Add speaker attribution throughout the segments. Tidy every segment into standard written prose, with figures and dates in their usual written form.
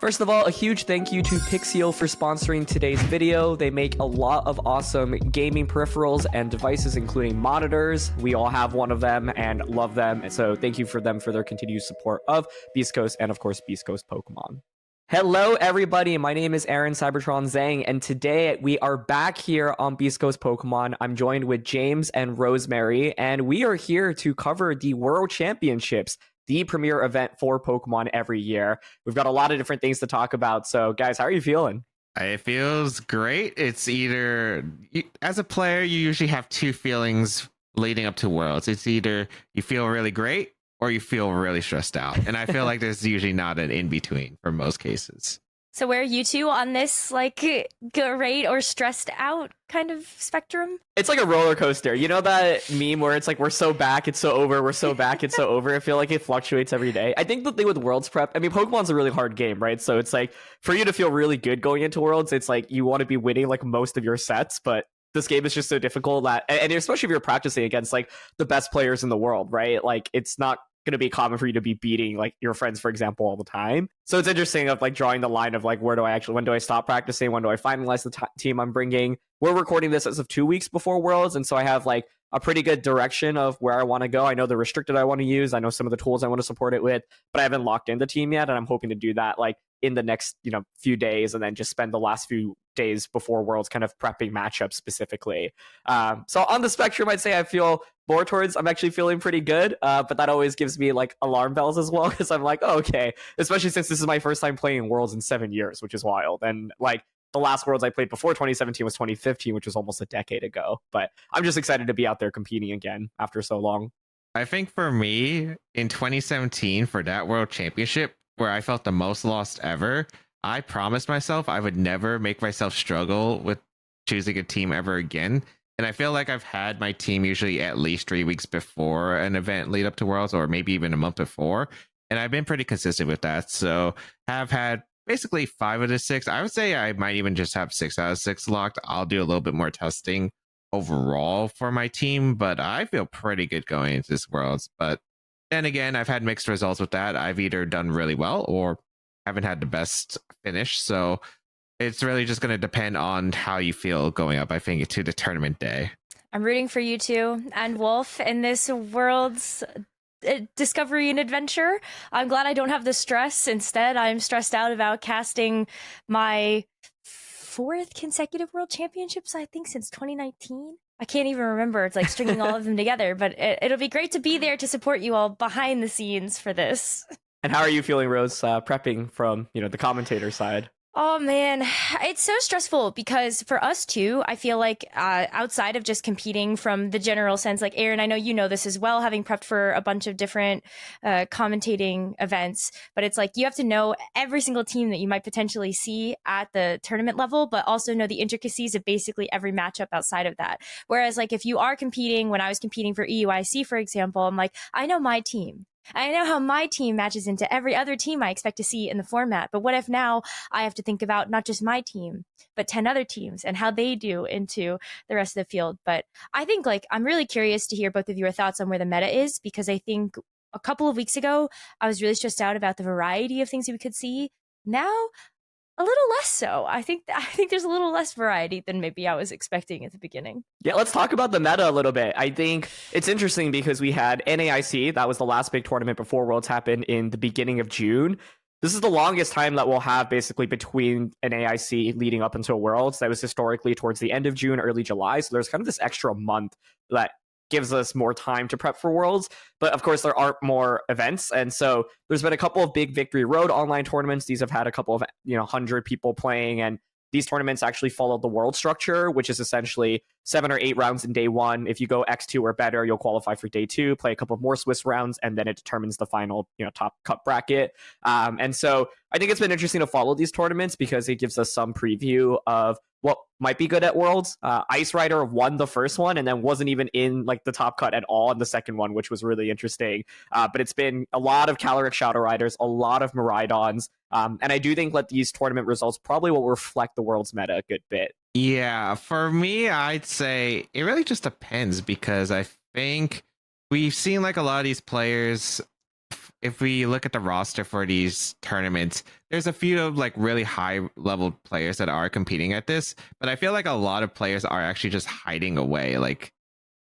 Speaker 1: First of all, a huge thank you to Pixio for sponsoring today's video. They make a lot of awesome gaming peripherals and devices, including monitors. We all have one of them and love them. And so thank you for them for their continued support of Beastcoast and, of course, Beastcoast Pokemon. Hello, everybody. My name is Aaron Cybertron Zhang, and today we are back here on Beastcoast Pokemon. I'm joined with James and Rosemary, and we are here to cover the World Championships, the premier event for Pokemon every year. We've got a lot of different things to talk about. So, guys, how are you feeling?
Speaker 2: It feels great. It's either, as a player, you usually have two feelings leading up to Worlds. It's either you feel really great or you feel really stressed out. And I feel like there's usually not an in-between for most cases.
Speaker 3: So where are you two on this, like, great or stressed out kind of spectrum?
Speaker 1: It's like a roller coaster. You know that meme where it's like, we're so back, it's so over, we're so back, it's so over? I feel like it fluctuates every day. I think the thing with Worlds prep, I mean, Pokemon's a really hard game, right? So it's like, for you to feel really good going into Worlds, it's like, you want to be winning like most of your sets, but this game is just so difficult that, and especially if you're practicing against like the best players in the world, right? Like, it's not going to be common for you to be beating like your friends, for example, all the time. So it's interesting of like drawing the line of like, when do I stop practicing? When do I finalize the team I'm bringing? We're recording this as of 2 weeks before Worlds, and so I have like a pretty good direction of where I want to go. I know the restricted I want to use. I know some of the tools I want to support it with, but I haven't locked in the team yet, and I'm hoping to do that like in the next, few days, and then just spend the last few days before Worlds kind of prepping matchups specifically. So on the spectrum, I'd say I feel more towards I'm actually feeling pretty good, but that always gives me like alarm bells as well, because I'm like, oh, okay, especially since this is my first time playing Worlds in 7 years, which is wild. And like the last Worlds I played before 2017 was 2015, which was almost a decade ago. But I'm just excited to be out there competing again after so long.
Speaker 2: I think for me, in 2017, for that World Championship, where I felt the most lost ever, I promised myself I would never make myself struggle with choosing a team ever again. And I feel like I've had my team usually at least 3 weeks before an event lead up to Worlds, or maybe even a month before. And I've been pretty consistent with that. So have had basically 5 of the 6. I would say I might even just have 6 out of 6 locked. I'll do a little bit more testing overall for my team, but I feel pretty good going into this Worlds. But then again, I've had mixed results with that. I've either done really well or haven't had the best finish. So it's really just going to depend on how you feel going up, I think, to the tournament day.
Speaker 3: I'm rooting for you two and Wolf in this World's discovery and adventure. I'm glad I don't have the stress. Instead, I'm stressed out about casting my 4th consecutive World Championships, I think, since 2019. I can't even remember. It's like stringing all of them together, but it'll be great to be there to support you all behind the scenes for this.
Speaker 1: And how are you feeling, Rose, prepping from, the commentator side?
Speaker 3: Oh, man, it's so stressful because for us, too, I feel like outside of just competing from the general sense, like Aaron, I know you know this as well, having prepped for a bunch of different commentating events, but it's like you have to know every single team that you might potentially see at the tournament level, but also know the intricacies of basically every matchup outside of that. Whereas like if you are competing, when I was competing for EUIC, for example, I'm like, I know my team. I know how my team matches into every other team I expect to see in the format, but what if now I have to think about not just my team, but 10 other teams and how they do into the rest of the field? But I think like I'm really curious to hear both of your thoughts on where the meta is, because I think a couple of weeks ago, I was really stressed out about the variety of things that we could see. Now, a little less so. I think there's a little less variety than maybe I was expecting at the beginning.
Speaker 1: Yeah, let's talk about the meta a little bit. I think it's interesting because we had NAIC. That was the last big tournament before Worlds happened in the beginning of June. This is the longest time that we'll have basically between an AIC leading up until Worlds. That was historically towards the end of June, early July. So there's kind of this extra month that gives us more time to prep for Worlds. But of course, there aren't more events. And so there's been a couple of big Victory Road online tournaments. These have had a couple of 100 people playing. And these tournaments actually follow the world structure, which is essentially 7 or 8 rounds in day 1. If you go X2 or better, you'll qualify for day 2, play a couple more Swiss rounds, and then it determines the final top cut bracket. And so I think it's been interesting to follow these tournaments because it gives us some preview of what might be good at Worlds. Ice Rider won the first one and then wasn't even in like the top cut at all in the second one, which was really interesting. But it's been a lot of Calyrex Shadow Riders, a lot of Miraidons. And I do think that these tournament results probably will reflect the World's meta a good bit.
Speaker 2: Yeah, for me, I'd say it really just depends because I think we've seen like a lot of these players if we look at the roster for these tournaments, there's a few of like really high level players that are competing at this, but I feel like a lot of players are actually just hiding away. Like,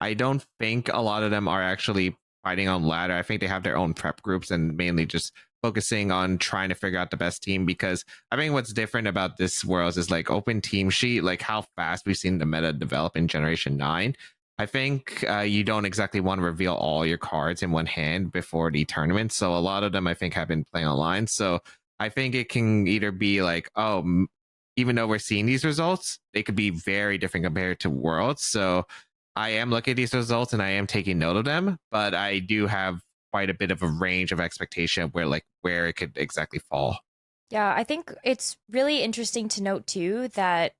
Speaker 2: I don't think a lot of them are actually fighting on ladder. I think they have their own prep groups and mainly just focusing on trying to figure out the best team, because I think what's different about this world is like open team sheet, like how fast we've seen the meta develop in Generation 9. I think you don't exactly want to reveal all your cards in one hand before the tournament. So a lot of them, I think, have been playing online. So I think it can either be like, oh, even though we're seeing these results, they could be very different compared to Worlds. So I am looking at these results and I am taking note of them, but I do have quite a bit of a range of expectation where it could exactly fall.
Speaker 3: Yeah, I think it's really interesting to note too that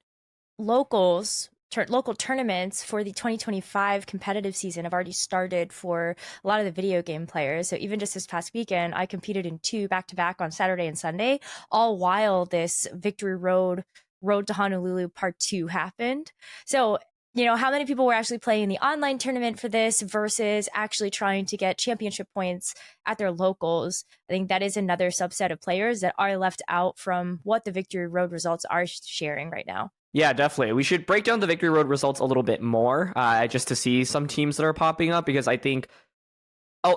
Speaker 3: local tournaments for the 2025 competitive season have already started for a lot of the video game players. So even just this past weekend, I competed in 2 back-to-back on Saturday and Sunday, all while this Victory Road to Honolulu Part 2 happened. So how many people were actually playing the online tournament for this versus actually trying to get championship points at their locals? I think that is another subset of players that are left out from what the Victory Road results are sharing right now.
Speaker 1: Yeah, definitely. We should break down the Victory Road results a little bit more, just to see some teams that are popping up, because I think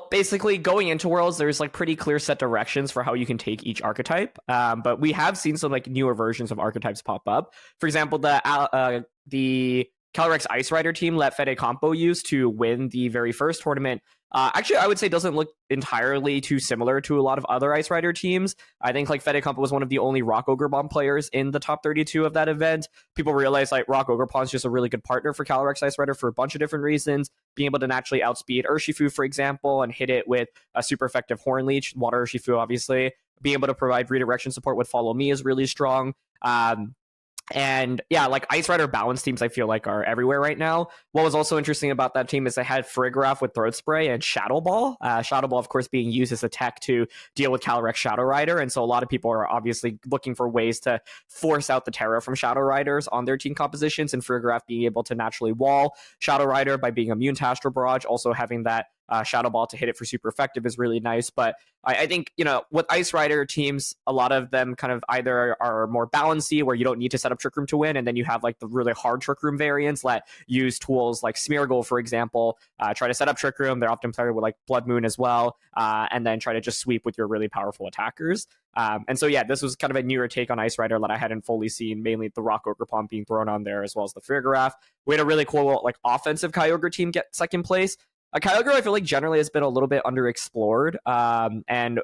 Speaker 1: basically going into Worlds, there's like pretty clear set directions for how you can take each archetype. But we have seen some like newer versions of archetypes pop up. For example, the Calyrex Ice Rider team let Fede Campo use to win the very first tournament. Actually, I would say doesn't look entirely too similar to a lot of other Ice Rider teams. I think like Fede Campo was one of the only Rock Ogre Bomb players in the top 32 of that event. People realize like Rock Ogre Bomb is just a really good partner for Calyrex Ice Rider for a bunch of different reasons. Being able to naturally outspeed Urshifu, for example, and hit it with a super effective Horn Leech, Water Urshifu, obviously. Being able to provide redirection support with Follow Me is really strong. And yeah, like Ice Rider balance teams, I feel like are everywhere right now. What was also interesting about that team is they had Farigiraf with Throat Spray and Shadow Ball. Shadow Ball, of course, being used as a tech to deal with Calyrex Shadow Rider. And so a lot of people are obviously looking for ways to force out the Terra from Shadow Riders on their team compositions, and Farigiraf being able to naturally wall Shadow Rider by being immune to Astral Barrage, also having that Shadow Ball to hit it for super effective is really nice. But I think, with Ice Rider teams, a lot of them kind of either are more balancy, where you don't need to set up Trick Room to win, and then you have like the really hard Trick Room variants that use tools like Smeargle, for example, try to set up Trick Room. They're often paired with like Blood Moon as well, and then try to just sweep with your really powerful attackers. And so, yeah, this was kind of a newer take on Ice Rider that I hadn't fully seen, mainly the Rock Ogre Palm being thrown on there, as well as the Farigiraf. We had a really cool like offensive Kyogre team get second place. Kyogre, I feel like generally has been a little bit underexplored. And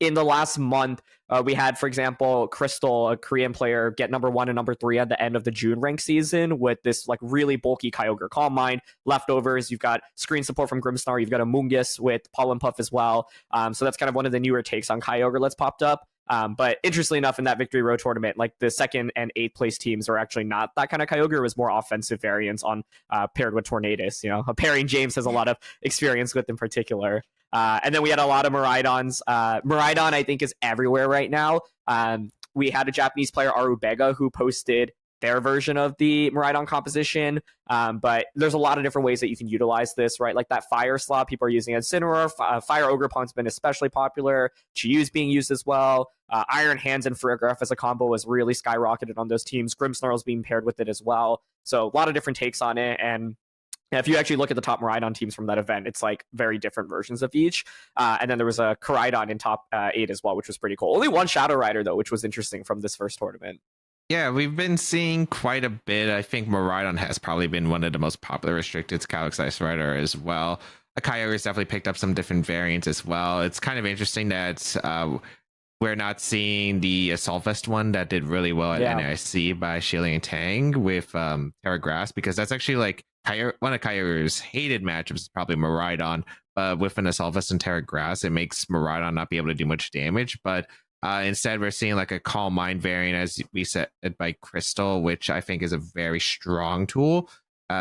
Speaker 1: in the last month, we had, for example, Crystal, a Korean player, get number 1 and number 3 at the end of the June rank season with this like really bulky Kyogre Calm Mind. Leftovers, you've got screen support from Grimmsnarl, you've got a Mungus with Pollen Puff as well. So that's kind of one of the newer takes on Kyogre that's popped up. But interestingly enough, in that Victory Road tournament, like the 2nd and 8th place teams are actually not that kind of Kyogre. It was more offensive variants on paired with Tornadus. A pairing James has a lot of experience with in particular. And then we had a lot of Miraidons. Miraidon, I think, is everywhere right now. We had a Japanese player, Arubega, who posted their version of the Miraidon composition. But there's a lot of different ways that you can utilize this, right? Like that Fire slot, people are using Incineroar. Fire Ogre Pump's been especially popular. Chiyu's being used as well. Iron Hands and Farigiraf as a combo was really skyrocketed on those teams. Grimmsnarl's being paired with it as well. So a lot of different takes on it. And if you actually look at the top Miraidon teams from that event, it's like very different versions of each. And then there was a Koraidon in top 8 as well, which was pretty cool. Only one Shadow Rider, though, which was interesting from this first tournament.
Speaker 2: Yeah, we've been seeing quite a bit. I think Miraidon has probably been one of the most popular restricted Calyrex Ice Rider as well. Kyogre has definitely picked up some different variants as well. It's kind of interesting that we're not seeing the Assault Vest one that did really well at NIC by Shielding and Tang with Terra Grass, because that's actually like one of Kyogre's hated matchups is probably Miraidon. But with an Assault Vest and Terra Grass, it makes Miraidon not be able to do much damage. But instead, we're seeing like a Calm Mind variant, as we said, by Crystal, which I think is a very strong tool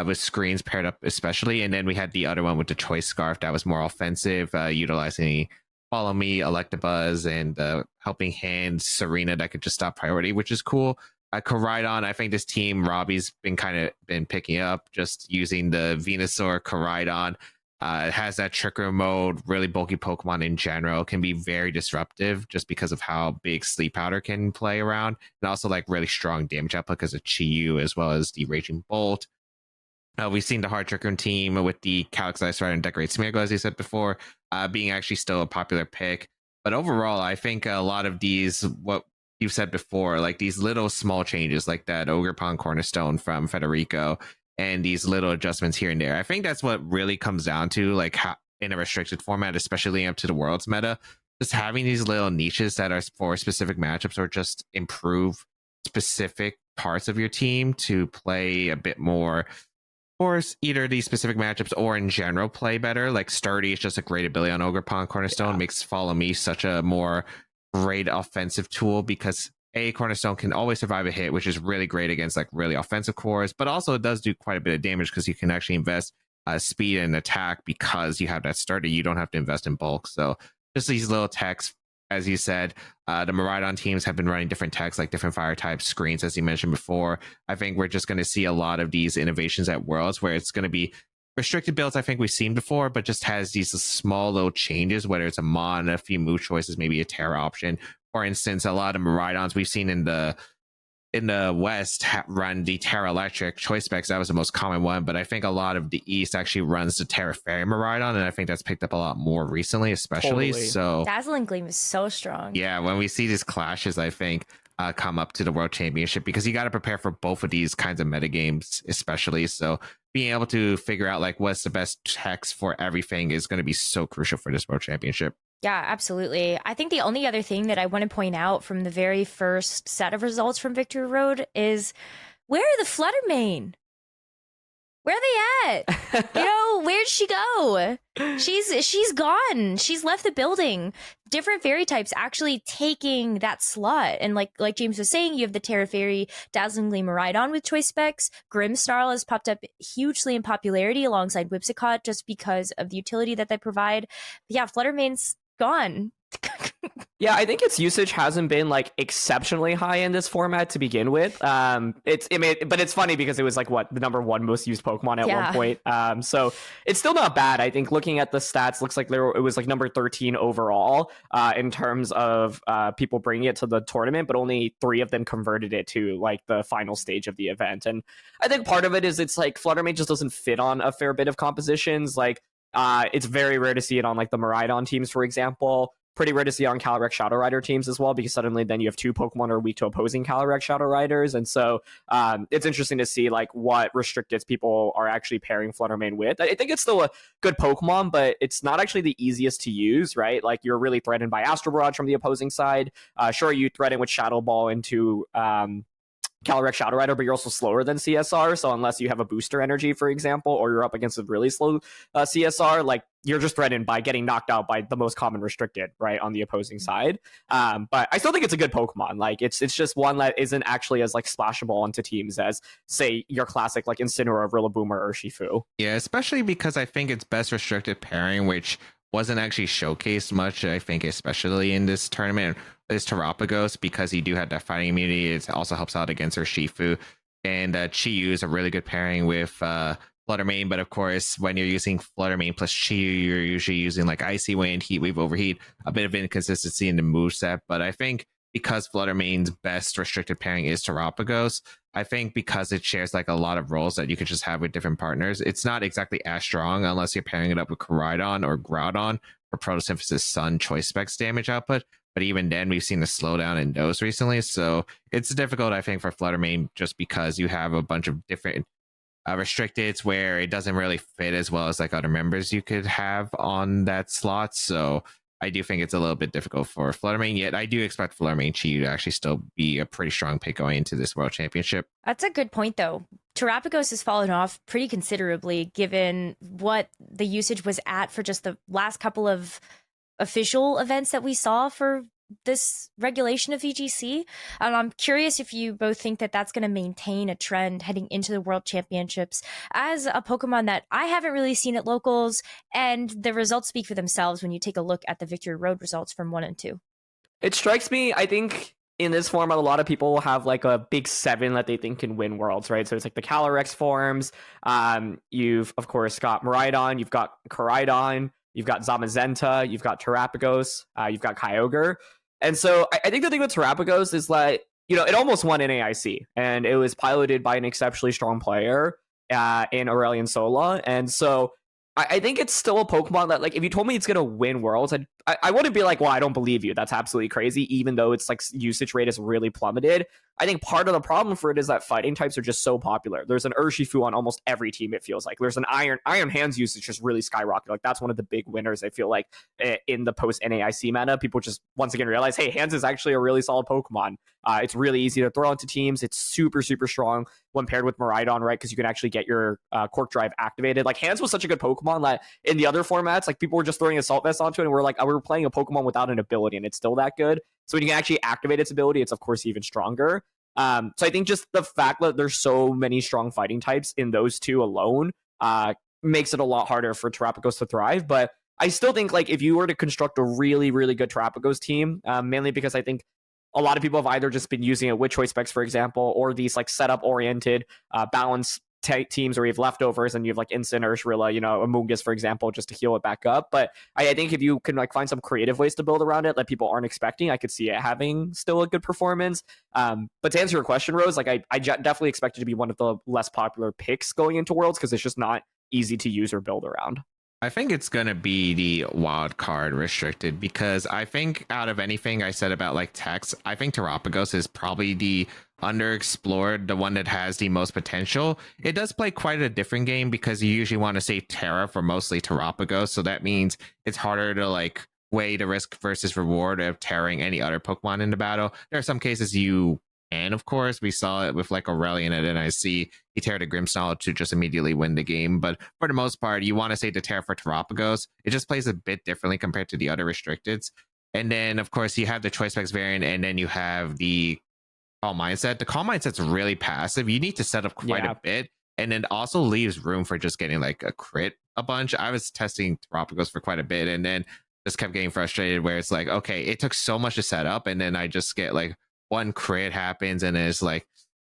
Speaker 2: with screens paired up especially. And then we had the other one with the Choice Scarf that was more offensive, utilizing Follow Me, Electabuzz, and Helping Hand, Serena that could just stop priority, which is cool. Koraidon, I think this team Robbie's been picking up, just using the Venusaur Koraidon. It has that trick room mode, really bulky Pokemon in general, can be very disruptive just because of how big Sleep Powder can play around, and also like really strong damage output because of Chi-Yu as well as the Raging Bolt. We've seen the Hard Trick Room team with the Calyx Ice Rider and Decorate Smeargle, as you said before, being actually still a popular pick. But overall, I think a lot of these, what you've said before, like these little small changes, like that Ogre Pond Cornerstone from Federico, and these little adjustments here and there, I think that's what really comes down to, like how, in a restricted format, especially up to the Worlds meta, just having these little niches that are for specific matchups or just improve specific parts of your team to play a bit more, or either these specific matchups or in general play better. Like Sturdy is just a great ability on Ogre Pond Cornerstone, makes Follow Me such a more great offensive tool because Cornerstone can always survive a hit, which is really great against like really offensive cores, but also it does do quite a bit of damage because you can actually invest speed and attack because you have that Sturdy. You don't have to invest in bulk. So just these little techs, as you said, the Miraidon teams have been running different techs, like different fire types, screens, as you mentioned before. I think we're just going to see a lot of these innovations at Worlds where it's going to be restricted builds I think we've seen before, but just has these small little changes, whether it's a Mon, a few move choices, maybe a Terra option. For instance, a lot of Miraidons we've seen in the West run the Terra Electric choice specs. That was the most common one, but I think a lot of the East actually runs the Terra Fairy Miraidon, and I think that's picked up a lot more recently, especially.
Speaker 1: Totally.
Speaker 2: So
Speaker 3: Dazzling Gleam is so strong.
Speaker 2: Yeah, when we see these clashes, I think come up to the World Championship, because you got to prepare for both of these kinds of metagames, especially. So being able to figure out like what's the best text for everything is going to be so crucial for this World Championship.
Speaker 3: Yeah, absolutely. I think the only other thing that I want to point out from the very first set of results from Victory Road is, where are the Flutter main? Where are they at? Where'd she go? She's gone. She's left the building. Different fairy types actually taking that slot. And like James was saying, you have the Terra Fairy Dazzling Gleam Miraidon with choice specs. Grimmsnarl has popped up hugely in popularity alongside Whipsicott just because of the utility that they provide. But yeah, Fluttermane's gone.
Speaker 1: Yeah, I think its usage hasn't been like exceptionally high in this format to begin with. But it's funny because it was like the number one most used Pokemon at one point. So it's still not bad. I think looking at the stats, looks like it was like number 13 overall in terms of people bringing it to the tournament, but only 3 of them converted it to like the final stage of the event. And I think part of it is it's like Fluttermane just doesn't fit on a fair bit of compositions. Like it's very rare to see it on like the Miraidon teams, for example. Pretty rare to see on Calyrex Shadow Rider teams as well, because suddenly then you have 2 Pokemon are weak to opposing Calyrex Shadow Riders. And so it's interesting to see like what restricted people are actually pairing Fluttermane with. I think it's still a good Pokemon, but it's not actually the easiest to use, right? Like you're really threatened by Astral Barrage from the opposing side. Sure, you threaten with Shadow Ball into Calyrex Shadow Rider, but you're also slower than CSR. So unless you have a booster energy, for example, or you're up against a really slow CSR, like you're just threatened by getting knocked out by the most common restricted, right, on the opposing side. But I still think it's a good Pokemon. Like it's just one that isn't actually as like splashable onto teams as, say, your classic like Incineroar, Rillaboom, or Urshifu.
Speaker 2: Yeah, especially because I think its best restricted pairing, which wasn't actually showcased much, I think, especially in this tournament, is Terapagos, because you do have that fighting immunity. It also helps out against Urshifu. And Chi-Yu is a really good pairing with Fluttermane, but of course, when you're using Fluttermane plus Chi-Yu, you're usually using like Icy Wind, Heat Wave, Overheat, a bit of inconsistency in the moveset. But I think because Fluttermane's best restricted pairing is Terapagos, I think because it shares like a lot of roles that you could just have with different partners, it's not exactly as strong unless you're pairing it up with Koraidon or Groudon for Photosynthesis Sun choice specs damage output. But even then, we've seen a slowdown in those recently. So it's difficult, I think, for Fluttermane just because you have a bunch of different restricteds where it doesn't really fit as well as like other members you could have on that slot. So I do think it's a little bit difficult for Fluttermane, yet I do expect Fluttermane Chi to actually still be a pretty strong pick going into this World Championship.
Speaker 3: That's a good point, though. Terapagos has fallen off pretty considerably given what the usage was at for just the last couple of official events that we saw for this regulation of VGC. I'm curious if you both think that that's going to maintain a trend heading into the World Championships as a Pokemon that I haven't really seen at locals, and the results speak for themselves when you take a look at the Victory Road results from 1 and 2.
Speaker 1: It strikes me, I think in this format, a lot of people will have like a big 7 that they think can win Worlds, right? So it's like the Calyrex forms. You've of course got Miraidon, you've got Koraidon, you've got Zamazenta, you've got Terapagos, you've got Kyogre. And so I think the thing with Terapagos is like, it almost won NAIC, and it was piloted by an exceptionally strong player in Aurelion Sola. And so I think it's still a Pokemon that, like, if you told me it's going to win Worlds, I wouldn't be like, well, I don't believe you. That's absolutely crazy, even though its like usage rate has really plummeted. I think part of the problem for it is that fighting types are just so popular. There's an Urshifu on almost every team, it feels like. There's an Iron Hands usage just really skyrocketed. Like, that's one of the big winners, I feel like, in the post-NAIC meta. People just, once again, realize, hey, Hands is actually a really solid Pokemon. It's really easy to throw into teams. It's super, super strong when paired with Miraidon, right? Because you can actually get your Cork Drive activated. Like, Hands was such a good Pokemon that in the other formats, like, people were just throwing Assault Vest onto it, and we're like, oh, we're playing a Pokemon without an ability, and it's still that good. So when you can actually activate its ability, it's, of course, even stronger. So I think just the fact that there's so many strong fighting types in those two alone makes it a lot harder for Terapagos to thrive. But I still think, like, if you were to construct a really, really good Terapagos team, mainly because I think a lot of people have either just been using it with choice specs, for example, or these like setup oriented balance teams where you have leftovers and you have like Instant Ursaluna, Amoonguss, for example, just to heal it back up. But I think if you can like find some creative ways to build around it that people aren't expecting, I could see it having still a good performance. But to answer your question, Rose, like I definitely expect it to be one of the less popular picks going into Worlds because it's just not easy to use or build around.
Speaker 2: I think it's going to be the wild card restricted, because I think out of anything I said about like Tex, I think Terapagos is probably the underexplored, the one that has the most potential. It does play quite a different game because you usually want to save Terra for mostly Terapagos. So that means it's harder to like weigh the risk versus reward of tearing any other Pokemon in the battle. There are some cases you can, of course. We saw it with like Aurelion at NIC. He teared a Grimmsnarl to just immediately win the game. But for the most part, you want to say to tear for Terapagos. It just plays a bit differently compared to the other restricteds. And then, of course, you have the Choice Specs variant, and then you have the Calm Mindset. The Calm Mindset's really passive. You need to set up quite a bit. And then also leaves room for just getting like a crit a bunch. I was testing Terapagos for quite a bit and then just kept getting frustrated where it's like, okay, it took so much to set up. And then I just get like one crit happens and it's like,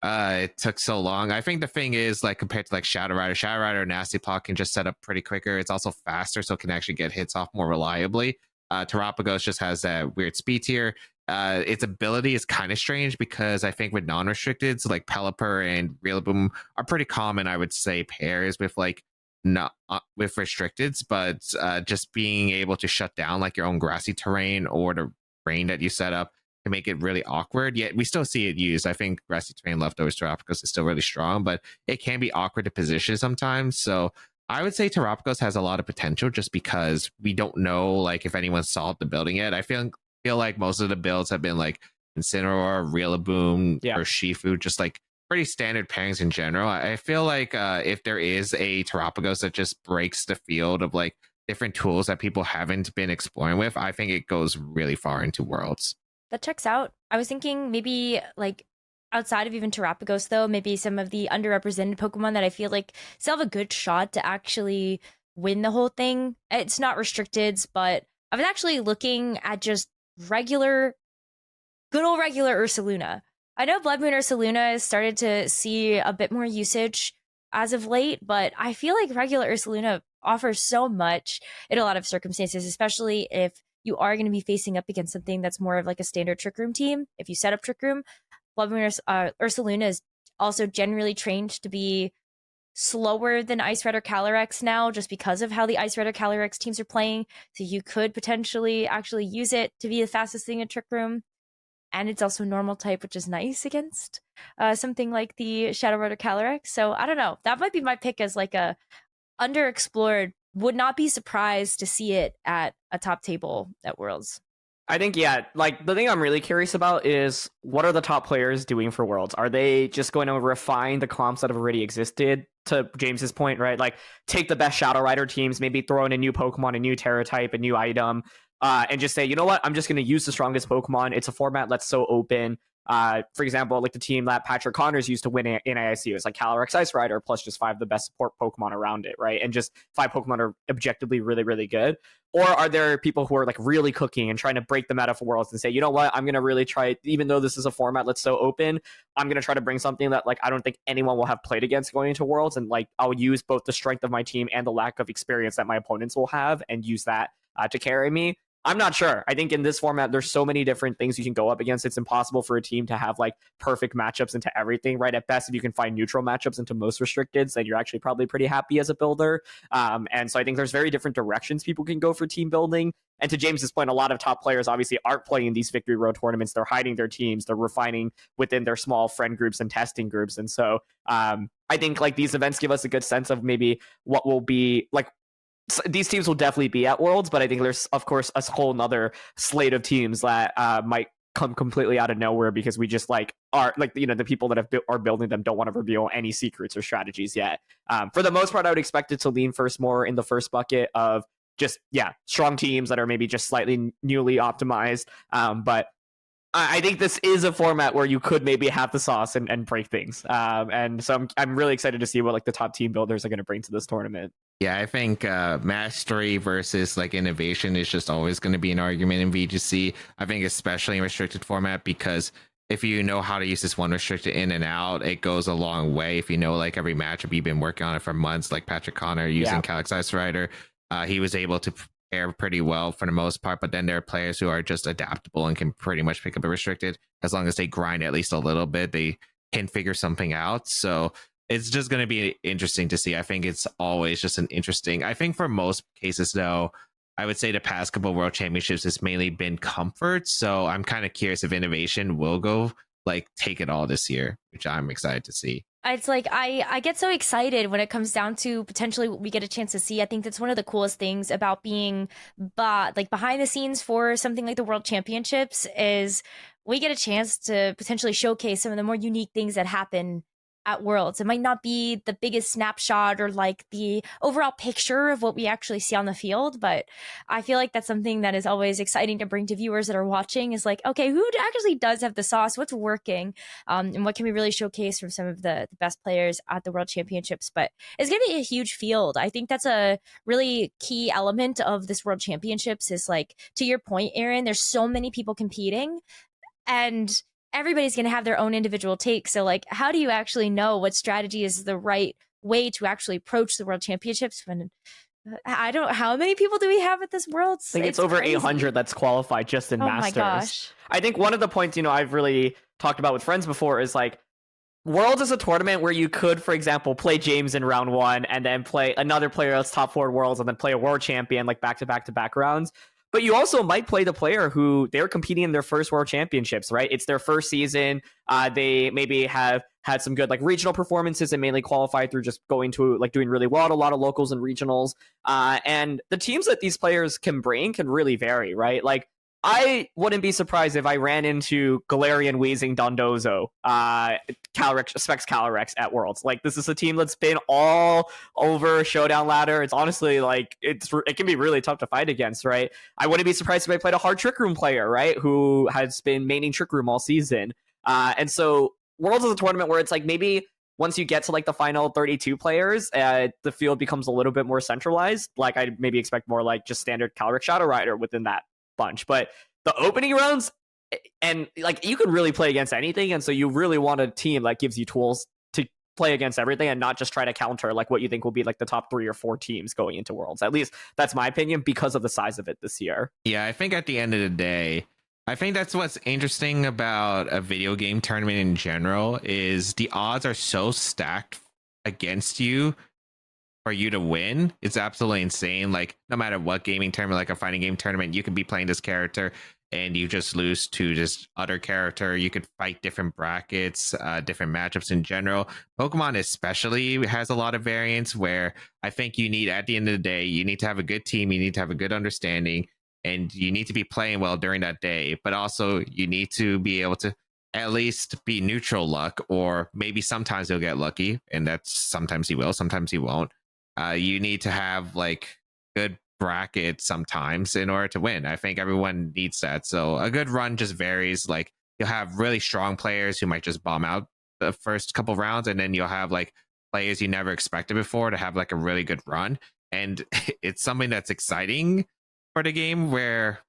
Speaker 2: it took so long. I think the thing is, like, compared to like Shadow Rider Nasty Plot can just set up pretty quicker. It's also faster, so it can actually get hits off more reliably. Terapagos just has that weird speed tier. Its ability is kind of strange because I think with non-restricteds like Pelipper and Rillaboom are pretty common, I would say, pairs with like not with restricteds, but just being able to shut down like your own grassy terrain or the rain that you set up to make it really awkward. Yet we still see it used. I think grassy terrain leftovers Terapagos is still really strong, but it can be awkward to position sometimes. So I would say Terapagos has a lot of potential just because we don't know like if anyone solved the building yet. I feel like most of the builds have been like Incineroar, Rillaboom, or Shifu, just like pretty standard pairings in general. I feel like if there is a Terapagos that just breaks the field of like different tools that people haven't been exploring with, I think it goes really far into Worlds.
Speaker 3: That checks out. I was thinking maybe like outside of even Terapagos, though, maybe some of the underrepresented Pokemon that I feel like still have a good shot to actually win the whole thing. It's not restricted, but I was actually looking at just good old regular Ursaluna. I know Blood Moon Ursaluna has started to see a bit more usage as of late, but I feel like regular Ursaluna offers so much in a lot of circumstances, especially if you are going to be facing up against something that's more of like a standard Trick Room team. If you set up Trick Room, Blood Moon Ursaluna is also generally trained to be slower than Ice Red or Calyrex now, just because of how the Ice Red or Calyrex teams are playing. So you could potentially actually use it to be the fastest thing in Trick Room. And it's also normal type, which is nice against something like the Shadow Red or Calyrex. So I don't know. That might be my pick as like a underexplored. Would not be surprised to see it at a top table at Worlds.
Speaker 1: I think, yeah, like the thing I'm really curious about is what are the top players doing for Worlds? Are they just going to refine the comps that have already existed, to James's point, right? Like take the best Shadow Rider teams, maybe throw in a new Pokemon, a new Terra type, a new item, and just say, you know what, I'm just going to use the strongest Pokemon. It's a format that's so open. For example, like the team that Patrick Connors used to win in AIC was like Calyrex Ice Rider plus just 5 of the best support Pokemon around it, right? And just 5 Pokemon are objectively really, really good. Or are there people who are like really cooking and trying to break the meta for Worlds and say, you know what, I'm going to really try, even though this is a format that's so open, I'm going to try to bring something that like I don't think anyone will have played against going into Worlds, and like I'll use both the strength of my team and the lack of experience that my opponents will have and use that to carry me. I'm not sure. I think in this format, there's so many different things you can go up against. It's impossible for a team to have like perfect matchups into everything, right? At best, if you can find neutral matchups into most restricteds, then you're actually probably pretty happy as a builder. And so I think there's very different directions people can go for team building. And to James's point, a lot of top players obviously aren't playing these Victory Road tournaments. They're hiding their teams. They're refining within their small friend groups and testing groups. And so I think like these events give us a good sense of maybe what will be like. These teams will definitely be at Worlds, but I think there's, of course, a whole nother slate of teams that might come completely out of nowhere because we just like are like, you know, the people that are building them don't want to reveal any secrets or strategies yet. For the most part, I would expect it to lean first more in the first bucket of just, strong teams that are maybe just slightly newly optimized. But I think this is a format where you could maybe have the sauce and break things. And so I'm really excited to see what like the top team builders are going to bring to this tournament.
Speaker 2: Yeah, I think mastery versus like innovation is just always going to be an argument in VGC. I think especially in restricted format, because if you know how to use this one restricted in and out, it goes a long way. If you know like every matchup, you've been working on it for months, like Patrick Connor using Calyrex Ice Rider, he was able to prepare pretty well for the most part. But then there are players who are just adaptable and can pretty much pick up a restricted as long as they grind at least a little bit. They can figure something out. So it's just going to be interesting to see. I think it's always just I think for most cases, though, I would say the past couple of World Championships has mainly been comfort. So I'm kind of curious if innovation will go like take it all this year, which I'm excited to see.
Speaker 3: It's like I get so excited when it comes down to potentially what we get a chance to see. I think that's one of the coolest things about being like behind the scenes for something like the World Championships is we get a chance to potentially showcase some of the more unique things that happen at Worlds. It might not be the biggest snapshot or like the overall picture of what we actually see on the field, but I feel like that's something that is always exciting to bring to viewers that are watching is like, okay, who actually does have the sauce? What's working? And what can we really showcase from some of the best players at the World Championships? But it's going to be a huge field. I think that's a really key element of this World Championships is like, to your point, Aaron, there's so many people competing and everybody's going to have their own individual take. So like, how do you actually know what strategy is the right way to actually approach the World Championships when I don't, how many people do we have at this Worlds?
Speaker 1: I think it's over crazy. 800 that's qualified just in Masters. Oh my gosh. I think one of the points, you know, I've really talked about with friends before is like, Worlds is a tournament where you could, for example, play James in round 1 and then play another player that's top 4 Worlds and then play a world champion like back-to-back rounds. But you also might play the player who they're competing in their first World Championships, right? It's their first season. They maybe have had some good like regional performances and mainly qualified through just going to like doing really well at a lot of locals and regionals. And the teams that these players can bring can really vary, right? Like I wouldn't be surprised if I ran into Galarian Weezing Dondozo, Specs Calyrex at Worlds. Like this is a team that's been all over Showdown Ladder. It's honestly like it can be really tough to fight against, right? I wouldn't be surprised if I played a hard Trick Room player, right, who has been maining Trick Room all season. And so Worlds is a tournament where it's like maybe once you get to like the final 32 players, the field becomes a little bit more centralized. Like I maybe expect more like just standard Calyrex Shadow Rider within that bunch. But the opening rounds, and like you can really play against anything, and so you really want a team that gives you tools to play against everything and not just try to counter like what you think will be like the top 3 or 4 teams going into Worlds. At least that's my opinion because of the size of it this year.
Speaker 2: Yeah, I think at the end of the day, I think that's what's interesting about a video game tournament in general is the odds are so stacked against you for you to win. It's absolutely insane. Like no matter what gaming tournament, like a fighting game tournament, you can be playing this character and you just lose to this other character. You could fight different brackets, different matchups in general. Pokemon especially has a lot of variance where I think you need, at the end of the day, you need to have a good team, you need to have a good understanding, and you need to be playing well during that day. But also you need to be able to at least be neutral luck, or maybe sometimes you'll get lucky, and that's sometimes you will, sometimes you won't. You need to have like good bracket sometimes in order to win. I think everyone needs that. So a good run just varies. Like you'll have really strong players who might just bomb out the first couple rounds, and then you'll have like players you never expected before to have like a really good run. And it's something that's exciting for the game, where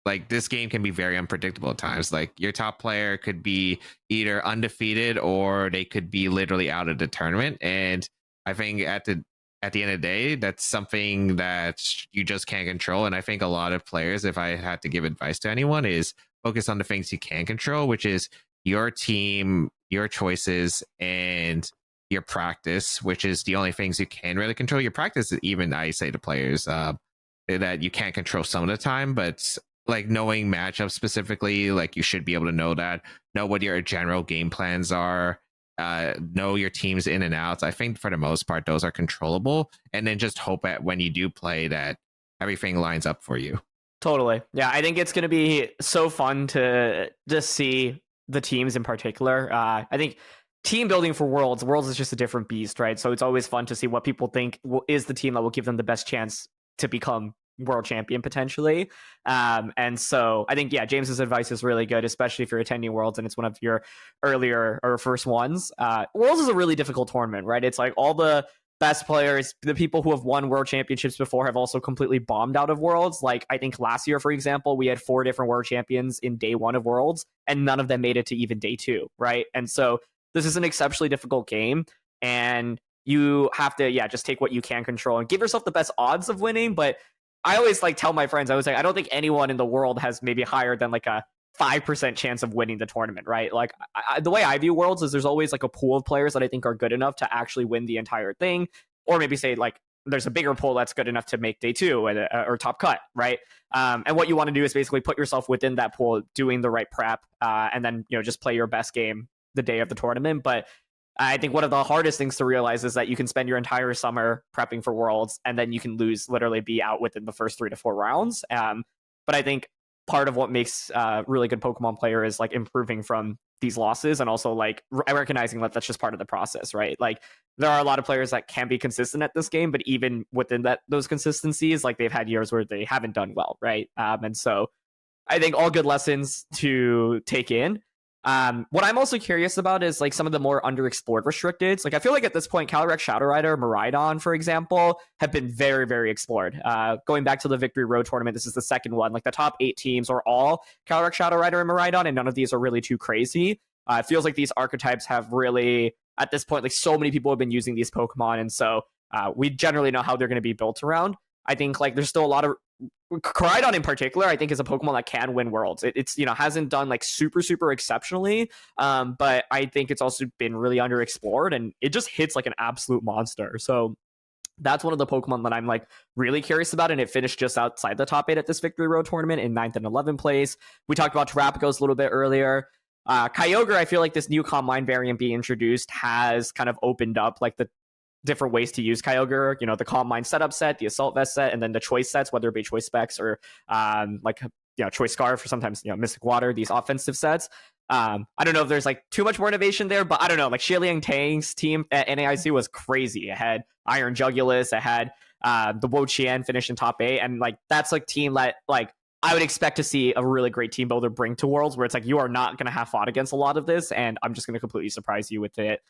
Speaker 2: like this game can be very unpredictable at times. Like your top player could be either undefeated or they could be literally out of the tournament. And I think at the end of the day, that's something that you just can't control. And I think a lot of players, if I had to give advice to anyone, is focus on the things you can control, which is your team, your choices, and your practice, which is the only things you can really control. Your practice, even I say to players that you can't control some of the time, but like knowing matchups specifically, like you should be able to know what your general game plans are, know your teams in and outs. I think for the most part, those are controllable. And then just hope that when you do play that everything lines up for you.
Speaker 1: Totally. Yeah, I think it's going to be so fun to just see the teams in particular. I think team building for Worlds is just a different beast, right? So it's always fun to see what people think is the team that will give them the best chance to become world champion potentially. And so I think, yeah, James's advice is really good, especially if you're attending Worlds and it's one of your earlier or first ones. Worlds is a really difficult tournament, right? It's like all the best players, the people who have won world championships before, have also completely bombed out of Worlds. Like I think last year, for example, we had 4 different world champions in day 1 of Worlds, and none of them made it to even day 2, right? And so this is an exceptionally difficult game, and you have to, just take what you can control and give yourself the best odds of winning. But I always like tell my friends, I was like, I don't think anyone in the world has maybe higher than like a 5% chance of winning the tournament, right? Like the way I view Worlds is there's always like a pool of players that I think are good enough to actually win the entire thing, or maybe say like there's a bigger pool that's good enough to make day 2 or top cut, right? And what you want to do is basically put yourself within that pool, doing the right prep, and then just play your best game the day of the tournament. But I think one of the hardest things to realize is that you can spend your entire summer prepping for Worlds, and then you can literally be out within the first 3 to 4 rounds. But I think part of what makes a really good Pokemon player is like improving from these losses, and also like recognizing that that's just part of the process, right? Like there are a lot of players that can be consistent at this game, but even within those consistencies, like they've had years where they haven't done well, right? And so I think all good lessons to take in. What I'm also curious about is like some of the more underexplored restricteds. Like I feel like at this point, Calyrex, Shadow Rider, Miraidon, for example, have been very, very explored. Going back to the Victory Road tournament, this is the second one. Like the top 8 teams are all Calyrex, Shadow Rider, and Miraidon, and none of these are really too crazy. It feels like these archetypes have really, at this point, like so many people have been using these Pokemon, and so we generally know how they're going to be built around. I think like there's still a lot of Miraidon in particular, I think, is a Pokemon that can win Worlds. It's hasn't done like super exceptionally, but I think it's also been really underexplored, and it just hits like an absolute monster. So that's one of the Pokemon that I'm like really curious about, and it finished just outside the top 8 at this Victory Road tournament in 9th and 11th place. We talked about Terapagos a little bit earlier. Kyogre, I feel like this new Calm Mind variant being introduced has kind of opened up like the different ways to use Kyogre, the Calm Mind setup set, the Assault Vest set, and then the choice sets, whether it be choice specs or choice scarf, or sometimes Mystic Water, these offensive sets. I don't know if there's like too much more innovation there, but I don't know, like Xiliang Tang's team at NAIC was crazy. It had Iron Jugulus, it had the Wo Chien finish in top 8, and like that's like team that like I would expect to see a really great team builder bring to Worlds, where it's like you are not going to have fought against a lot of this, and I'm just going to completely surprise you with it.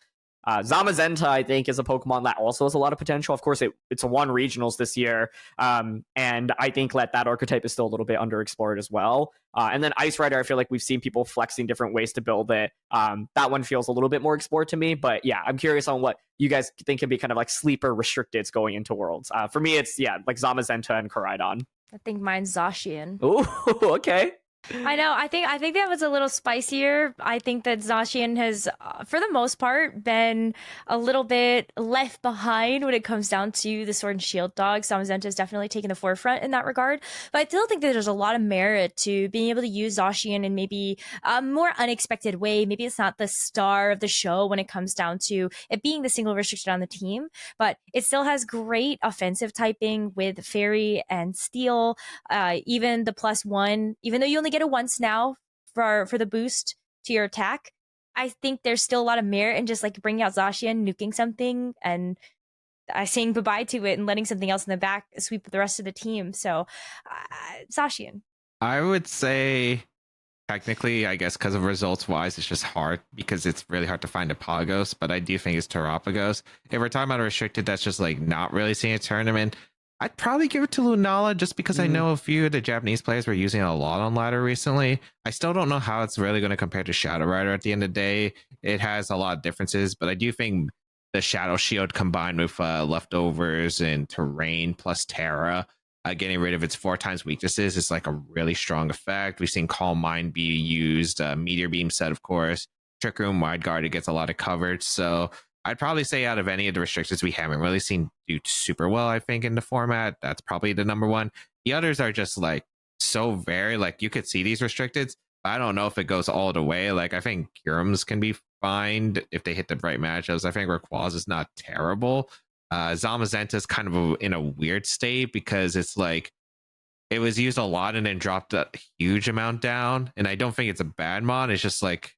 Speaker 1: Zamazenta, I think, is a Pokemon that also has a lot of potential. Of course, it's won regionals this year, and I think that archetype is still a little bit underexplored as well. And then Ice Rider, I feel like we've seen people flexing different ways to build it. That one feels a little bit more explored to me, but yeah, I'm curious on what you guys think can be kind of like sleeper restricted going into Worlds. For me, it's like Zamazenta and Koraidon.
Speaker 3: I think mine's Zacian.
Speaker 1: Oh, okay.
Speaker 3: I know. I think that was a little spicier. I think that Zacian has, for the most part, been a little bit left behind when it comes down to the Sword and Shield dogs. Zamazenta has definitely taken the forefront in that regard. But I still think that there's a lot of merit to being able to use Zacian in maybe a more unexpected way. Maybe it's not the star of the show when it comes down to it being the single restricted on the team, but it still has great offensive typing with Fairy and Steel. Even the +1, even though you only get it once now for the boost to your attack, I think there's still a lot of merit in just like bringing out Zacian, nuking something, and saying goodbye to it and letting something else in the back sweep the rest of the team. So Zacian.
Speaker 2: I would say technically, I guess, because of results wise, it's just hard because it's really hard to find a Pagos. But I do think it's Terapagos. If we're talking about a restricted that's just like not really seeing a tournament, I'd probably give it to Lunala just because I know a few of the Japanese players were using it a lot on ladder recently. I still don't know how it's really going to compare to Shadow Rider at the end of the day. It has a lot of differences, but I do think the Shadow Shield combined with leftovers and terrain plus Terra, getting rid of its 4 times weaknesses is like a really strong effect. We've seen Calm Mind be used, Meteor Beam set, of course, Trick Room, Wide Guard, it gets a lot of coverage. So I'd probably say out of any of the restrictions we haven't really seen do super well, I think, in the format, that's probably the number one. The others are just like so very, like you could see these restricteds, but I don't know if it goes all the way. Like I think Gyurums can be fine if they hit the right matchups. I think Rayquaza is not terrible. Zamazenta is kind of in a weird state because it's like it was used a lot and then dropped a huge amount down. And I don't think it's a bad mod. It's just like,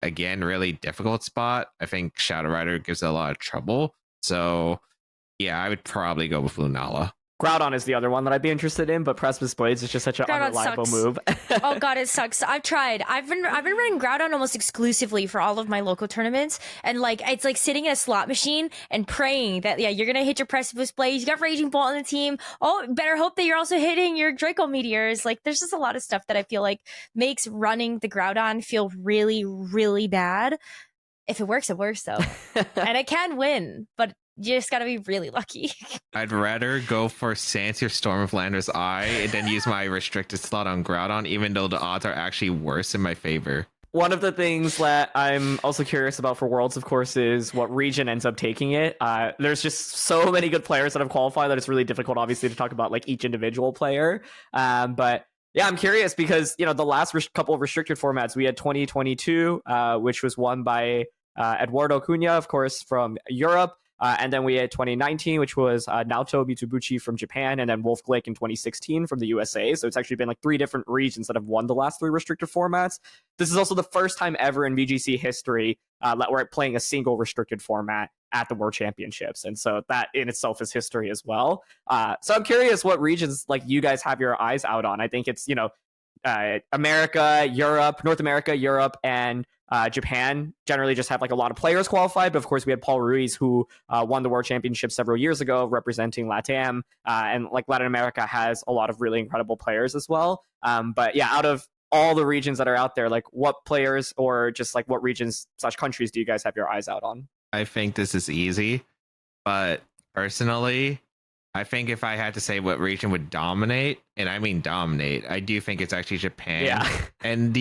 Speaker 2: again, really difficult spot. I think Shadow Rider gives it a lot of trouble. So yeah, I would probably go with Lunala.
Speaker 1: Groudon is the other one that I'd be interested in, but Precipice Blades is just such an
Speaker 3: Groudon
Speaker 1: unreliable
Speaker 3: sucks.
Speaker 1: move.
Speaker 3: Oh god, it sucks. I've tried. I've been running Groudon almost exclusively for all of my local tournaments, and like it's like sitting in a slot machine and praying that you're gonna hit your Precipice Blades. You got Raging Bolt on the team. Oh, better hope that you're also hitting your Draco Meteors. Like there's just a lot of stuff that I feel like makes running the Groudon feel really, really bad. If it works though, and it can win, but you just gotta be really lucky.
Speaker 2: I'd rather go for Sancier Storm of Lander's Eye and then use my restricted slot on Groudon, even though the odds are actually worse in my favor.
Speaker 1: One of the things that I'm also curious about for Worlds, of course, is what region ends up taking it. There's just so many good players that have qualified that it's really difficult, obviously, to talk about like each individual player. But yeah, I'm curious because, you know, the last couple of restricted formats, we had 2022, which was won by Eduardo Cunha, of course, from Europe. And then we had 2019, which was Naoto Mitsubishi from Japan, and then WolfeyGlick in 2016 from the USA. So it's actually been like 3 different regions that have won the last 3 restricted formats. This is also the first time ever in VGC history that we're playing a single restricted format at the World Championships. And so that in itself is history as well. So I'm curious what regions like you guys have your eyes out on. I think it's, you know, America, Europe, North America, Europe, and Japan generally just have like a lot of players qualified. But of course, we had Paul Ruiz, who won the World Championship several years ago, representing LATAM. And like Latin America has a lot of really incredible players as well. But yeah, out of all the regions that are out there, like what players or just like what regions / countries do you guys have your eyes out on?
Speaker 2: I think this is easy, but personally, I think if I had to say what region would dominate, and I mean dominate, I do think it's actually Japan.
Speaker 1: Yeah.
Speaker 2: And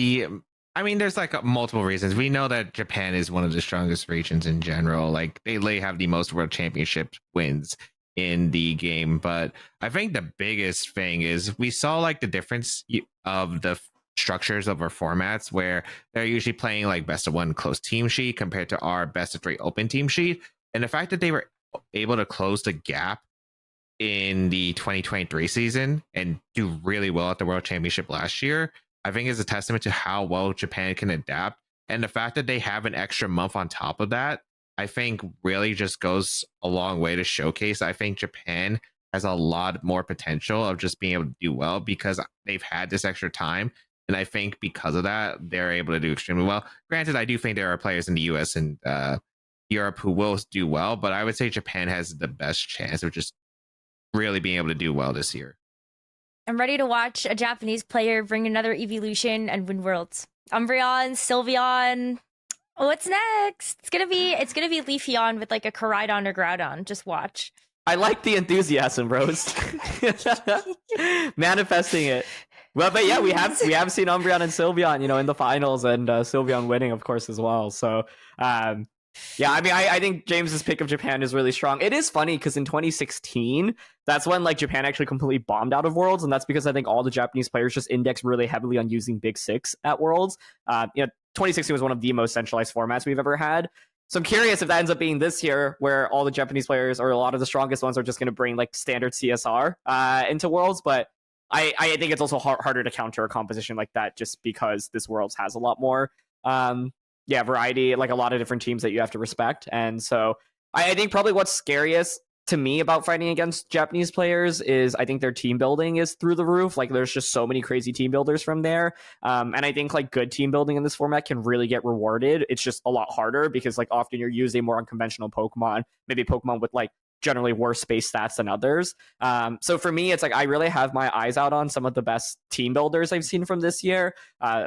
Speaker 2: there's like multiple reasons. We know that Japan is one of the strongest regions in general. Like they have the most world championship wins in the game. But I think the biggest thing is we saw like the difference of the structures of our formats where they're usually playing like best of 1 closed team sheet compared to our best of 3 open team sheet. And the fact that they were able to close the gap in the 2023 season and do really well at the World Championship last year, I think is a testament to how well Japan can adapt. And the fact that they have an extra month on top of that, I think really just goes a long way to showcase. I think Japan has a lot more potential of just being able to do well because they've had this extra time. And I think because of that, they're able to do extremely well. Granted, I do think there are players in the US and Europe who will do well, but I would say Japan has the best chance of just really being able to do well this year.
Speaker 3: I'm ready to watch a Japanese player bring another evolution and win Worlds. Umbreon, Sylveon. What's next? It's gonna be Leafeon with like a Koraidon or Groudon. Just watch.
Speaker 1: I like the enthusiasm, Rose. Manifesting it. Well, but yeah, we have seen Umbreon and Sylveon, you know, in the finals, and Sylveon winning, of course, as well. So, yeah, I mean, I think James's pick of Japan is really strong. It is funny because in 2016, that's when like Japan actually completely bombed out of Worlds, and that's because I think all the Japanese players just indexed really heavily on using Big Six at Worlds. 2016 was one of the most centralized formats we've ever had. So I'm curious if that ends up being this year, where all the Japanese players or a lot of the strongest ones are just going to bring like standard CSR into Worlds. But I think it's also harder to counter a composition like that just because this Worlds has a lot more variety, like a lot of different teams that you have to respect. And so I think probably what's scariest to me about fighting against Japanese players is I think their team building is through the roof. Like there's just so many crazy team builders from there. And I think like good team building in this format can really get rewarded. It's just a lot harder because like often you're using more unconventional Pokemon, maybe Pokemon with like generally worse space stats than others. So for me, it's like I really have my eyes out on some of the best team builders I've seen from this year.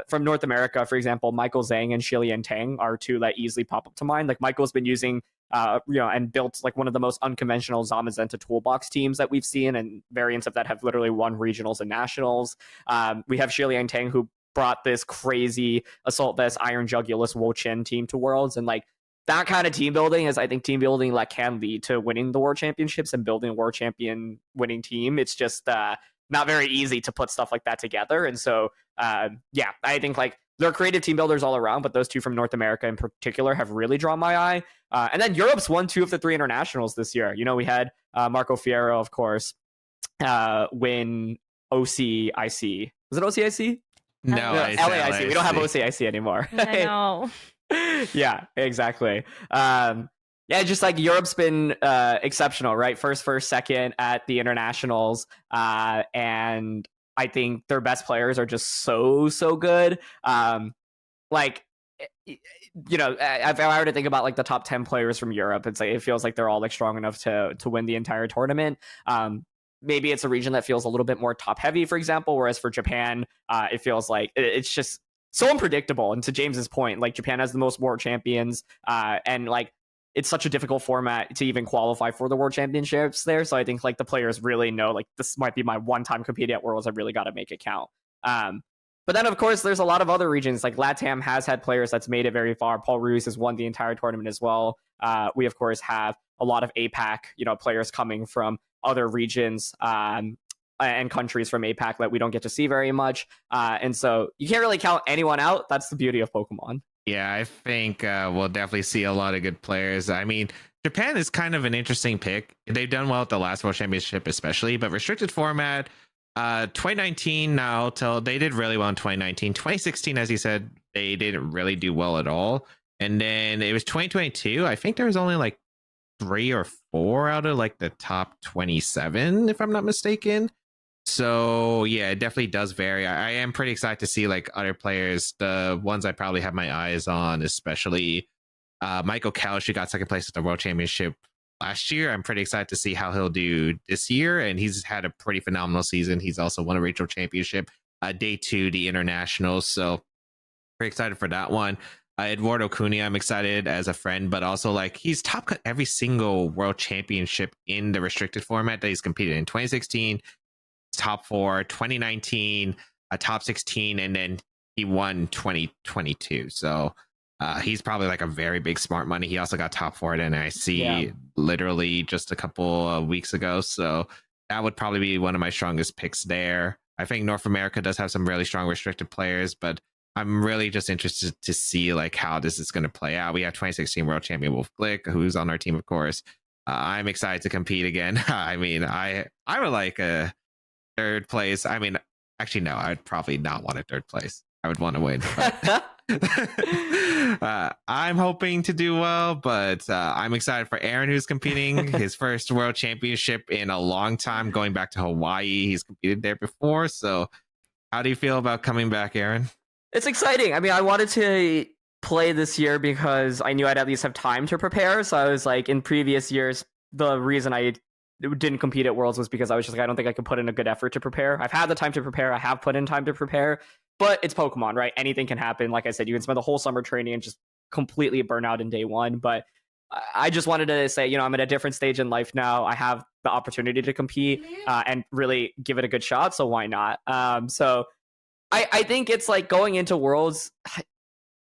Speaker 1: From North America, for example, Michael Zhang and Shilian Tang are two that easily pop up to mind. Like Michael's been using and built like one of the most unconventional Zamazenta toolbox teams that we've seen, and variants of that have literally won regionals and nationals. We have Shilian Tang, who brought this crazy Assault Vest, Iron Jugulus, Wo-Chin team to Worlds, and like that kind of team building is, I think, team building that can lead to winning the World Championships and building a World Champion winning team. It's just not very easy to put stuff like that together, and so I think like there are creative team builders all around, but those two from North America in particular have really drawn my eye. And then Europe's won 2 of the 3 internationals this year. You know, we had Marco Fierro, of course, win OCIC. Was it OCIC?
Speaker 2: No,
Speaker 1: LAIC. We don't have OCIC anymore.
Speaker 3: I know.
Speaker 1: Yeah, exactly. Just like Europe's been exceptional, right? First, second at the internationals. And I think their best players are just so good. If I were to think about like the top 10 players from Europe, it's like it feels like they're all like strong enough to win the entire tournament. Maybe it's a region that feels a little bit more top heavy, for example, whereas for Japan, it feels like it's just so unpredictable. And to James's point, like Japan has the most world champions, and like it's such a difficult format to even qualify for the World Championships there. So I think like the players really know like this might be my one time competing at Worlds. I really got to make it count. But then of course there's a lot of other regions like LATAM has had players that's made it very far. Paul Ruiz has won the entire tournament as well. We of course have a lot of APAC, players coming from other regions and countries from APAC that we don't get to see very much. And so you can't really count anyone out. That's the beauty of Pokemon.
Speaker 2: Yeah, I think we'll definitely see a lot of good players. I mean, Japan is kind of an interesting pick. They've done well at the last World Championship, especially, but restricted format. 2019 now, till they did really well in 2019. 2016, as you said, they didn't really do well at all. And then it was 2022. I think there was only like 3 or 4 out of like the top 27, if I'm not mistaken. So yeah, it definitely does vary. I am pretty excited to see like other players, the ones I probably have my eyes on, especially Michael Kausch, who got second place at the World Championship last year. I'm pretty excited to see how he'll do this year, and he's had a pretty phenomenal season. He's also won a regional championship, day 2, the internationals. So pretty excited for that one. Eduardo Cunha, I'm excited as a friend, but also like he's top cut every single World Championship in the restricted format that he's competed in. 2016. Top 4, 2019, a top 16, and then he won 2022. So he's probably like a very big smart money. He also got top 4 at NIC literally just a couple of weeks ago. So that would probably be one of my strongest picks there. I think North America does have some really strong restricted players, but I'm really just interested to see like how this is going to play out. We have 2016 world champion WolfeyGlick, who's on our team, of course. I'm excited to compete again. I mean, I would like a third place. I mean, actually, no, I'd probably not want a third place. I would want to win. I'm hoping to do well, but I'm excited for Aaron, who's competing his first world championship in a long time, going back to Hawaii. He's competed there before. So how do you feel about coming back, Aaron?
Speaker 1: It's exciting. I mean, I wanted to play this year because I knew I'd at least have time to prepare. So I was like, in previous years, the reason I didn't compete at Worlds was because I was just like, I don't think I could put in a good effort to prepare. I've had the time to prepare. I have put in time to prepare, but it's Pokemon, right? Anything can happen. Like I said, you can spend the whole summer training and just completely burn out in day 1. But I just wanted to say, I'm at a different stage in life now. I have the opportunity to compete and really give it a good shot. So why not? So I think it's like going into Worlds,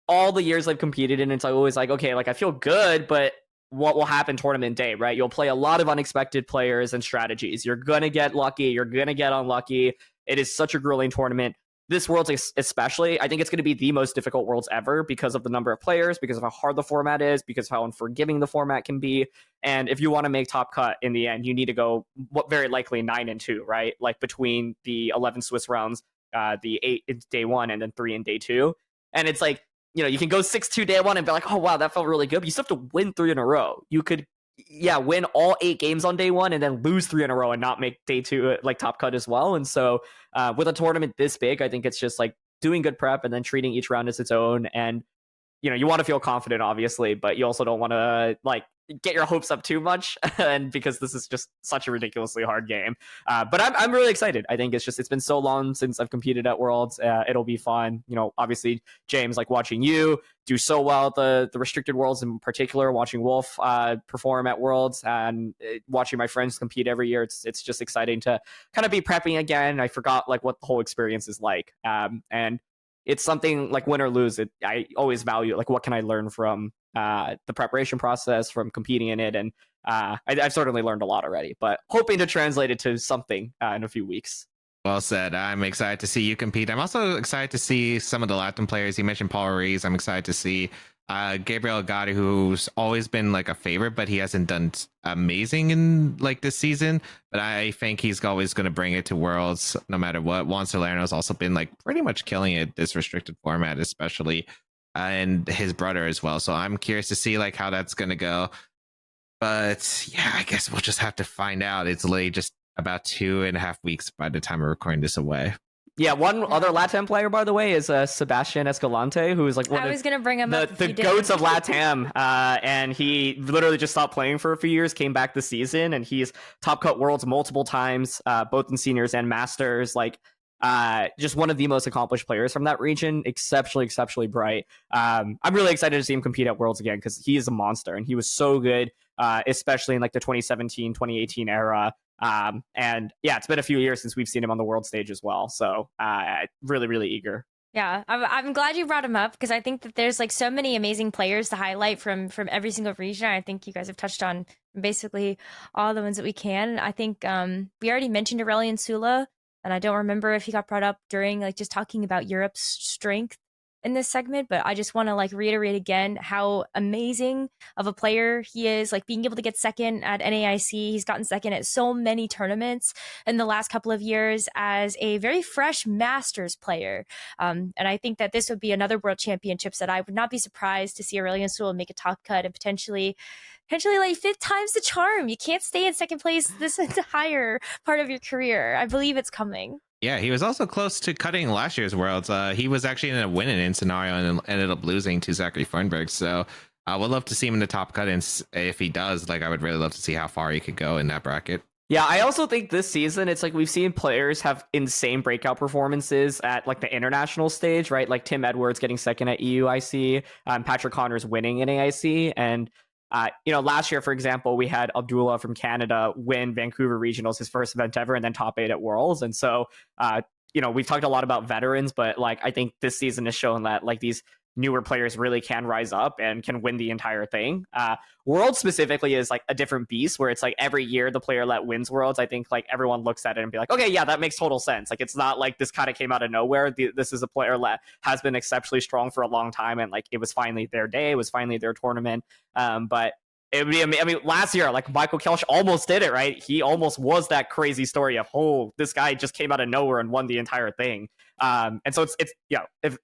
Speaker 1: all the years I've competed in, it's always like, okay, like I feel good, but what will happen tournament day, right? You'll play a lot of unexpected players and strategies. You're going to get lucky. You're going to get unlucky. It is such a grueling tournament. This Worlds especially, I think it's going to be the most difficult Worlds ever because of the number of players, because of how hard the format is, because of how unforgiving the format can be. And if you want to make top cut in the end, you need to go very likely 9-2, right? Like between the 11 Swiss rounds, the 8 in day 1 and then 3 in day 2. And it's like, you can go 6-2 day 1 and be like, oh, wow, that felt really good. But you still have to win 3 in a row. You could yeah, win all 8 games on day 1 and then lose 3 in a row and not make day 2 like top cut as well. And so with a tournament this big, I think it's just like doing good prep and then treating each round as its own. And you want to feel confident, obviously, but you also don't want to like get your hopes up too much, and because this is just such a ridiculously hard game. But I'm really excited. I think it's been so long since I've competed at Worlds. It'll be fun. Obviously, James, like watching you do so well at the restricted Worlds in particular, watching Wolf perform at Worlds, and watching my friends compete every year. It's just exciting to kind of be prepping again. I forgot like what the whole experience is like, and it's something like win or lose. I always value like what can I learn from the preparation process, from competing in it, and I've certainly learned a lot already. But hoping to translate it to something in a few weeks.
Speaker 2: Well said. I'm excited to see you compete. I'm also excited to see some of the LATAM players. You mentioned Paul Ruiz. I'm excited to see Gabriel Agati, who's always been like a favorite, but he hasn't done amazing in like this season. But I think he's always going to bring it to Worlds no matter what. Juan Salerno's also been like pretty much killing it this restricted format, especially, and his brother as well. So I'm curious to see like how that's going to go. But yeah, I guess we'll just have to find out. It's literally just about 2.5 weeks by the time we're recording this away.
Speaker 1: Yeah, one other LATAM player, by the way, is Sebastian Escalante, who is like one
Speaker 3: I was going to bring him up.
Speaker 1: The goats of LATAM. And he literally just stopped playing for a few years, came back this season, and he's top cut Worlds multiple times, both in seniors and masters. Like, just one of the most accomplished players from that region. Exceptionally bright. I'm really excited to see him compete at Worlds again because he is a monster, and he was so good, especially in like the 2017, 2018 era. And yeah, it's been a few years since we've seen him on the world stage as well. So really eager.
Speaker 3: Yeah, I'm glad you brought him up because I think that there's like so many amazing players to highlight from every single region. I think you guys have touched on basically all the ones that we can. I think we already mentioned Aurelian Sula, and I don't remember if he got brought up during like just talking about Europe's strength in this segment, but I just want to like reiterate again how amazing of a player he is. Like being able to get second at NAIC, he's gotten second at so many tournaments in the last couple of years as a very fresh Masters player. And I think that this would be another World Championships that I would not be surprised to see Aurelian Sewell make a top cut and potentially like 5th time's the charm. You can't stay in second place this entire part of your career. I believe it's coming.
Speaker 2: Yeah, he was also close to cutting last year's Worlds. He was actually in a win-in scenario and ended up losing to Zachary Fernberg. So we'll love to see him in the top cut. And if he does, like I would really love to see how far he could go in that bracket.
Speaker 1: Yeah, I also think this season, it's like we've seen players have insane breakout performances at like the international stage, right? Like Tim Edwards getting second at EUIC, Patrick Connors winning in AIC. And last year, for example, we had Abdullah from Canada win Vancouver Regionals, his first event ever, and then top 8 at Worlds. And so, we've talked a lot about veterans, but like I think this season has shown that like these newer players really can rise up and can win the entire thing. Worlds specifically is like a different beast where it's like every year the player that wins Worlds, I think like everyone looks at it and be like, okay, yeah, that makes total sense. Like it's not like this kind of came out of nowhere. This is a player that has been exceptionally strong for a long time, and like it was finally their day, it was finally their tournament. But it would be, I mean, last year, like Michael Kelch almost did it, right? He almost was that crazy story of, oh, this guy just came out of nowhere and won the entire thing. And so it's if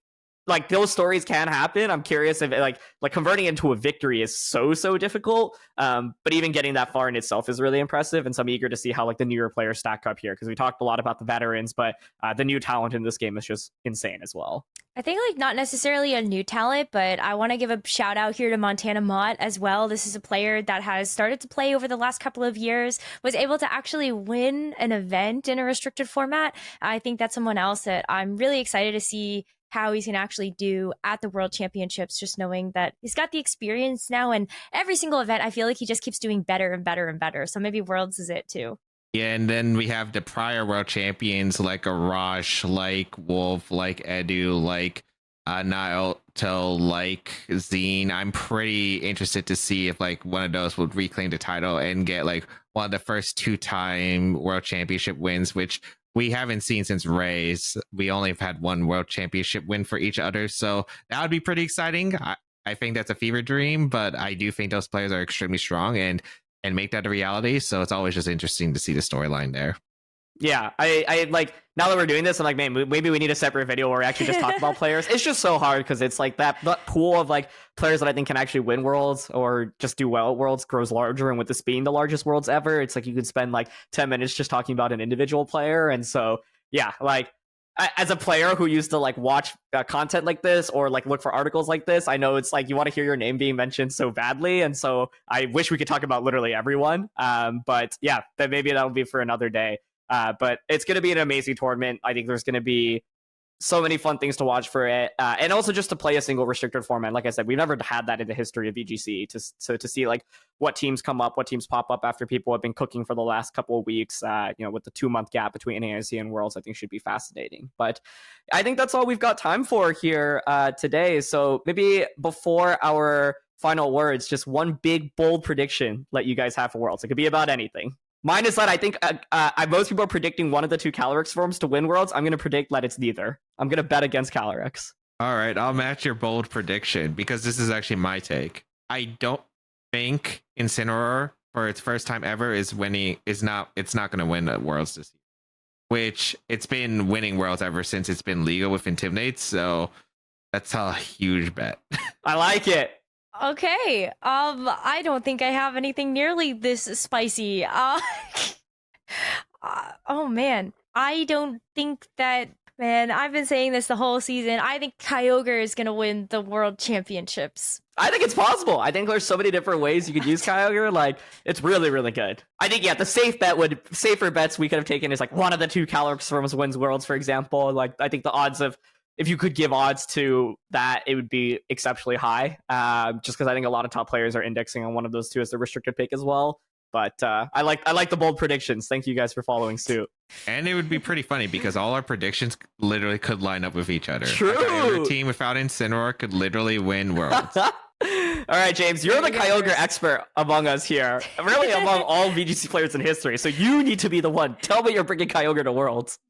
Speaker 1: like those stories can happen. I'm curious if like converting into a victory is so difficult. But even getting that far in itself is really impressive. And so I'm eager to see how like the newer players stack up here, because we talked a lot about the veterans, but the new talent in this game is just insane as well.
Speaker 3: I think like not necessarily a new talent, but I want to give a shout out here to Montana Mott as well. This is a player that has started to play over the last couple of years, was able to actually win an event in a restricted format. I think that's someone else that I'm really excited to see how he's going to actually do at the World Championships, just knowing that he's got the experience now, and every single event, I feel like he just keeps doing better and better and better. So maybe Worlds is it too.
Speaker 2: Yeah, and then we have the prior world champions like Arash, like Wolf, like Edu, like Naoto, like Zine. I'm pretty interested to see if like one of those would reclaim the title and get like one of the first 2-time world championship wins, which we haven't seen since Ray's. We only have had one world championship win for each other. So that would be pretty exciting. I think that's a fever dream, but I do think those players are extremely strong and make that a reality. So it's always just interesting to see the storyline there.
Speaker 1: Yeah, I like now that we're doing this, I'm like, man, maybe we need a separate video where we actually just talk about players. It's just so hard because it's like that pool of like players that I think can actually win worlds or just do well at worlds grows larger. And with this being the largest worlds ever, it's like you could spend like 10 minutes just talking about an individual player. And so, yeah, like as a player who used to like watch content like this or like look for articles like this, I know it's like you want to hear your name being mentioned so badly. And so I wish we could talk about literally everyone. But yeah, then maybe that'll be for another day. But it's going to be an amazing tournament. I think there's going to be so many fun things to watch for it. And also just to play a single restricted format. Like I said, we've never had that in the history of VGC. To see like what teams come up, what teams pop up after people have been cooking for the last couple of weeks, with the 2-month gap between NAIC and Worlds, I think should be fascinating. But I think that's all we've got time for here today. So maybe before our final words, just one big, bold prediction that you guys have for Worlds. It could be about anything. Mine is that I think most people are predicting one of the two Calyrex forms to win Worlds. I'm going to predict that it's neither. I'm going to bet against Calyrex.
Speaker 2: All right, I'll match your bold prediction because this is actually my take. I don't think Incineroar for its first time ever is winning. It's not going to win at Worlds this year, which it's been winning Worlds ever since it's been legal with Intimidate. So that's a huge bet.
Speaker 1: I like it.
Speaker 3: Okay. I don't think I have anything nearly this spicy. Oh man. I don't think that, man, I've been saying this the whole season. I think Kyogre is going to win the world championships.
Speaker 1: I think it's possible. I think there's so many different ways you could use Kyogre. Like, it's really, really good. I think, yeah, the safer bets we could have taken is like one of the two Calyrex forms wins Worlds, for example. Like, I think the odds of, if you could give odds to that, it would be exceptionally high. Just because I think a lot of top players are indexing on one of those two as the restricted pick as well. But I like the bold predictions. Thank you guys for following suit.
Speaker 2: And it would be pretty funny because all our predictions literally could line up with each other.
Speaker 1: True.
Speaker 2: Like our team without Incineroar could literally win Worlds.
Speaker 1: All right, James, you're the Kyogre expert among us here. Really among all VGC players in history. So you need to be the one. Tell me you're bringing Kyogre to Worlds.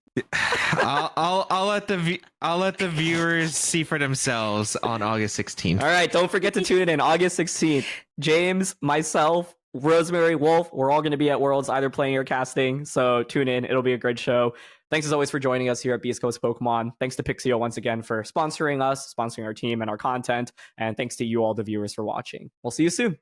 Speaker 2: I'll let the viewers see for themselves on August 16th.
Speaker 1: All right, don't forget to tune in August 16th. James, myself, Rosemary, Wolf, we're all going to be at Worlds either playing or casting. So tune in. It'll be a great show. Thanks as always for joining us here at Beastcoast Pokemon. Thanks to Pixio once again for sponsoring us, sponsoring our team and our content. And thanks to you all, the viewers, for watching. We'll see you soon.